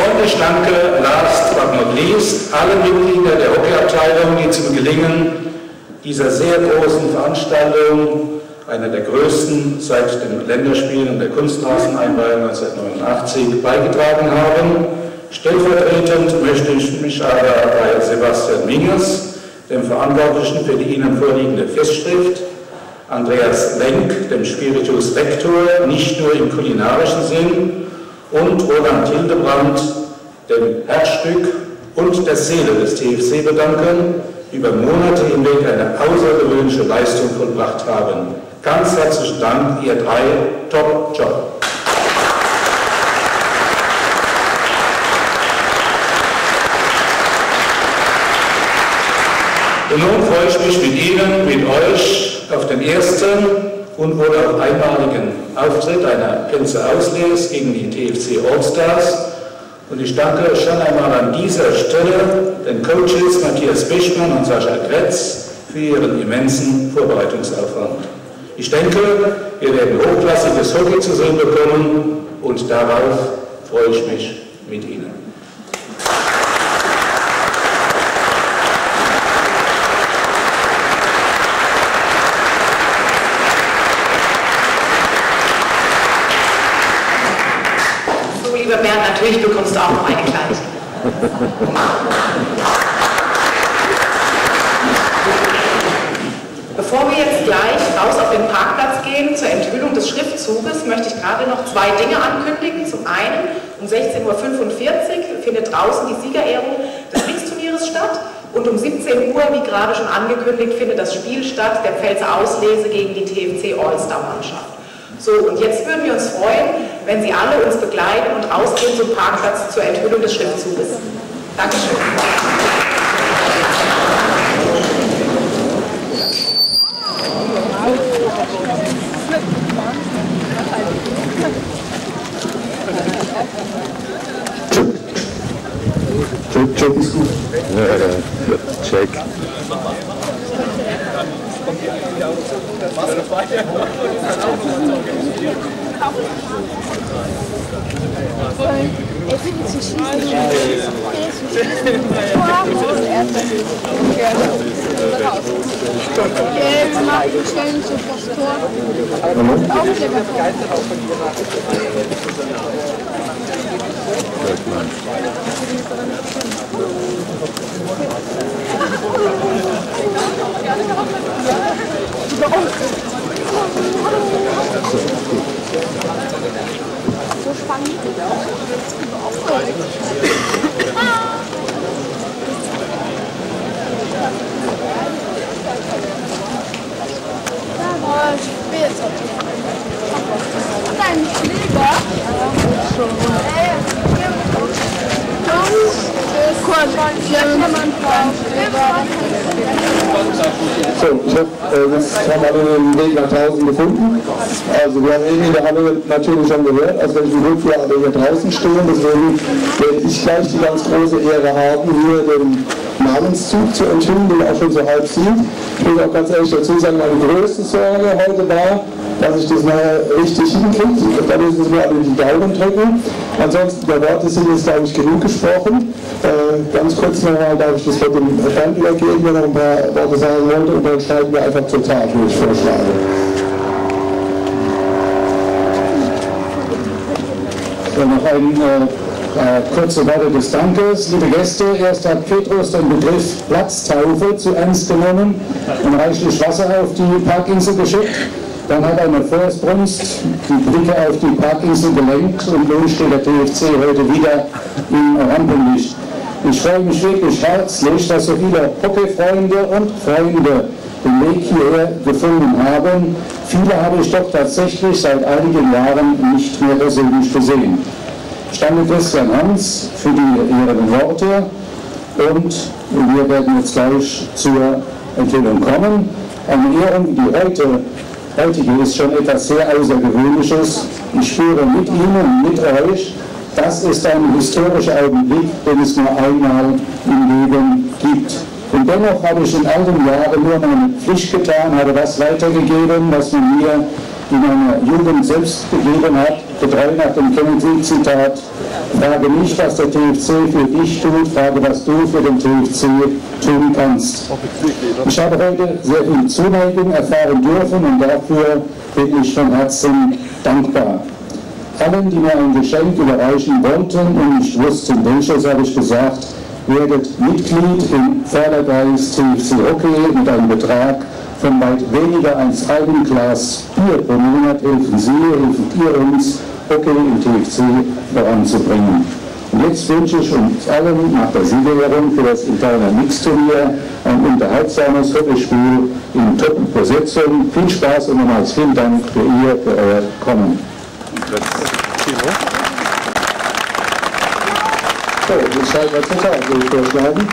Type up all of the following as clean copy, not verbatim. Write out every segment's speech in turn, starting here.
Und ich danke last but not least alle Mitglieder der Hockeyabteilung, die zum Gelingen dieser sehr großen Veranstaltung, einer der größten seit den Länderspielen der Kunstraseneinweihung 1989, beigetragen haben. Stellvertretend möchte ich mich aber bei Sebastian Mingers, dem Verantwortlichen für die Ihnen vorliegende Festschrift, Andreas Lenk, dem Spiritus Rector, nicht nur im kulinarischen Sinn, und Roland Hildebrand, dem Herzstück und der Seele des TFC bedanken, über Monate hinweg eine außergewöhnliche Leistung vollbracht haben. Ganz herzlichen Dank, ihr drei, top Job. Und nun freue ich mich mit Ihnen, mit euch auf den ersten und wohl auch einmaligen Auftritt einer Gänze Auslese gegen die TFC Allstars. Und ich danke schon einmal an dieser Stelle den Coaches Matthias Bischmann und Sascha Kretz für ihren immensen Vorbereitungsaufwand. Ich denke, wir werden hochklassiges Hockey zu sehen bekommen und darauf freue ich mich mit Ihnen. Lieber Bernd, natürlich bekommst du auch noch eine Kleinigkeit. Bevor wir jetzt gleich raus auf den Parkplatz gehen zur Enthüllung des Schriftzuges, möchte ich gerade noch zwei Dinge ankündigen. Zum einen, um 16:45 Uhr findet draußen die Siegerehrung des Mixturnieres statt und um 17 Uhr, wie gerade schon angekündigt, findet das Spiel statt, der Pfälzer Auslese gegen die TFC All-Star-Mannschaft. So, und jetzt würden wir uns freuen, wenn Sie alle uns begleiten und rausgehen zum Parkplatz zur Enthüllung des Schriftzuges. Dankeschön. Check ist gut. Check. So spannend. Nein, lieber. So, ich habe jetzt haben alle den Weg nach draußen gefunden. Also wir haben eben in der Halle natürlich schon gehört, aus welchem Grund wir alle hier draußen stehen. Deswegen werde ich gleich die ganz große Ehre haben, hier den Namenszug zu enthüllen, den auch schon so halb sieht. Ich will auch ganz ehrlich dazu sagen, meine größte Sorge heute war, dass ich das nachher richtig hinkriege. Da müssen Sie mir alle die Daumen drücken. Ansonsten, der Worte sind jetzt, glaube ich, genug gesprochen. Ganz kurz nochmal, darf ich das mit dem Bernd übergeben, der noch ein paar Worte sagen wollte, und dann schreiben wir einfach zur Tat, wie ich vorschlage. So, noch ein kurze Worte des Dankes. Liebe Gäste, erst hat Petrus den Begriff Platztaufe zu ernst genommen und reichlich Wasser auf die Parkinsel geschickt. Dann hat eine Feuersbrunst die Blicke auf die Parkinsel gelenkt und nun steht der TFC heute wieder im Rampenlicht. Ich freue mich wirklich herzlich, dass so viele Hockeyfreunde und Freunde den Weg hierher gefunden haben. Viele habe ich doch tatsächlich seit einigen Jahren nicht mehr persönlich gesehen. Ich danke Christian Hans für die ehrenden Worte und wir werden jetzt gleich zur Enthüllung kommen. Eine Ehrung, die heutige ist schon etwas sehr Außergewöhnliches. Ich spüre mit Ihnen, mit euch, das ist ein historischer Augenblick, den es nur einmal im Leben gibt. Und dennoch habe ich in all den Jahren nur meine Pflicht getan, habe das weitergegeben, was man mir die meine Jugend selbst gegeben hat, getreu nach dem Kennedy-Zitat: Frage nicht, was der TFC für dich tut, frage, was du für den TFC tun kannst. Ich habe heute sehr viel Zuneigung erfahren dürfen und dafür bin ich von Herzen dankbar. Allen, die mir ein Geschenk überreichen wollten und nicht wussten, welches, habe ich gesagt: werdet Mitglied im Förderkreis TFC Hockey mit einem Betrag von weit weniger als einem Glas Bier pro Monat. Helfen Sie, helfen ihr uns, Hockey im TFC voranzubringen. Und jetzt wünsche ich uns allen nach der Siegerehrung für das interne Mixturnier ein unterhaltsames Hockeyspiel in Top-Besetzung. Viel Spaß und nochmals vielen Dank für euer Kommen. So, jetzt schalten wir zur Tat, würde ich vorschlagen.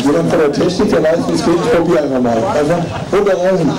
Jemand von der Technik, der weiß, wie es geht, ich probiere einfach mal. Einfach runterreißen.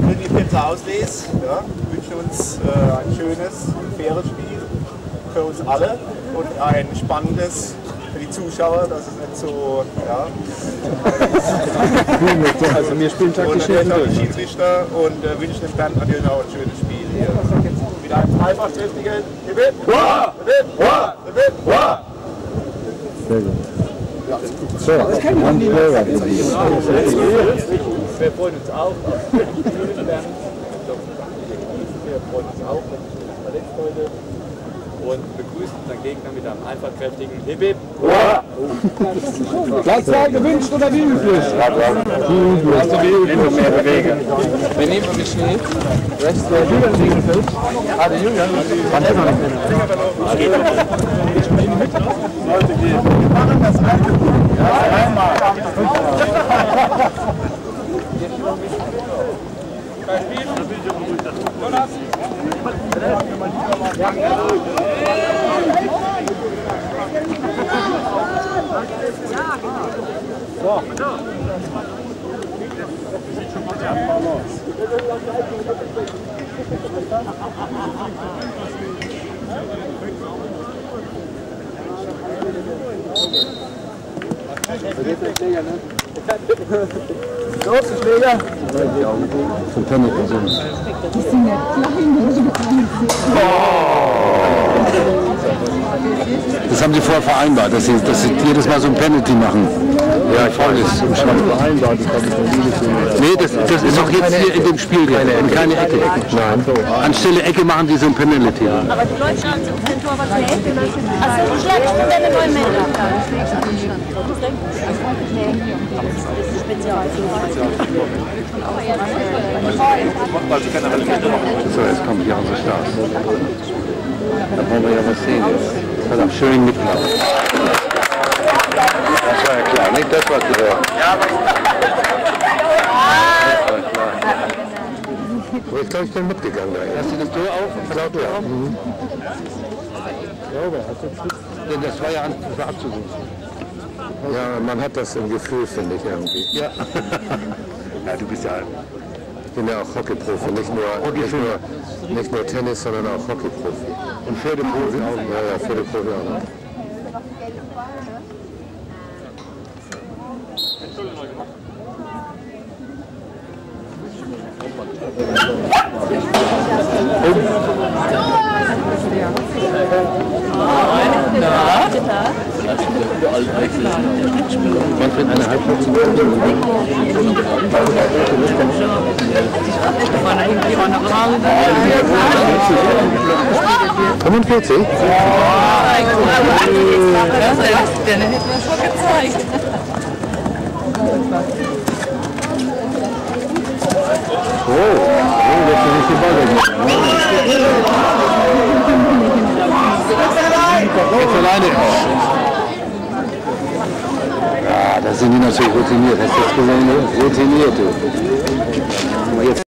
Wenn ich jetzt auslese, ja, wünschen uns ein schönes, faires Spiel für uns alle und ein spannendes für die Zuschauer, dass es nicht so, ja. Also wir spielen taktisch hier durch. Die Schiedsrichter und wünschen dem Bernd natürlich auch ein schönes Spiel hier. Mit einem Dreifachkräftigen. Sehr gut. So, wir freuen uns auch. Wir freuen uns auch, wenn sich verletzt heute. Und begrüßen unseren Gegner mit einem einfachkräftigen Hip Hip. Platz 2 gewünscht oder wie üblich? Also wie üblich mehr bewegen. Wir nehmen ein bisschen rechts der Julian Regenfeld. Ah, der Julian. Wann ist er noch? Wir machen das einmal. Jonas. So. Große Schläger. Von Penny Personen. Die sind ja klein. Das haben Sie vorher vereinbart, dass Sie jedes Mal so ein Penalty machen. Ja, voll ist im Schrank. Nee, das ist auch jetzt hier in dem Spiel drin, keine Ecke. Nein. Anstelle Ecke machen Sie so ein Penalty. Aber die Leute schauen sich auf den Torwart zur Ecke. Also du schlägst du deine neuen Männer. So, jetzt kommt hier unser Start. Da wollen wir ja was sehen jetzt. Das hat auch schön mitgelaufen. Das war ja klar, nicht? Das war klar. Aber ich glaube, ich bin mitgegangen. Hast du das Tor auf? Klar, ja. Denn das war ja abzusuchen. Ja, man hat das im Gefühl, finde ich irgendwie. Ja. Ja, du bist ja... Ich bin ja auch Hockeyprofi, nicht nur Tennis, sondern auch Hockeyprofi. Und Pferdeprofi auch? Ja, Pferdeprofi auch noch. Man findet eine Halbzeit zum Spielen. 45? Den hätten wir schon gezeigt. Jetzt ist nicht die Ball weg. Jetzt alleine. Ja, da sind die natürlich routiniert. Hast du das gesehen? Routiniert, du.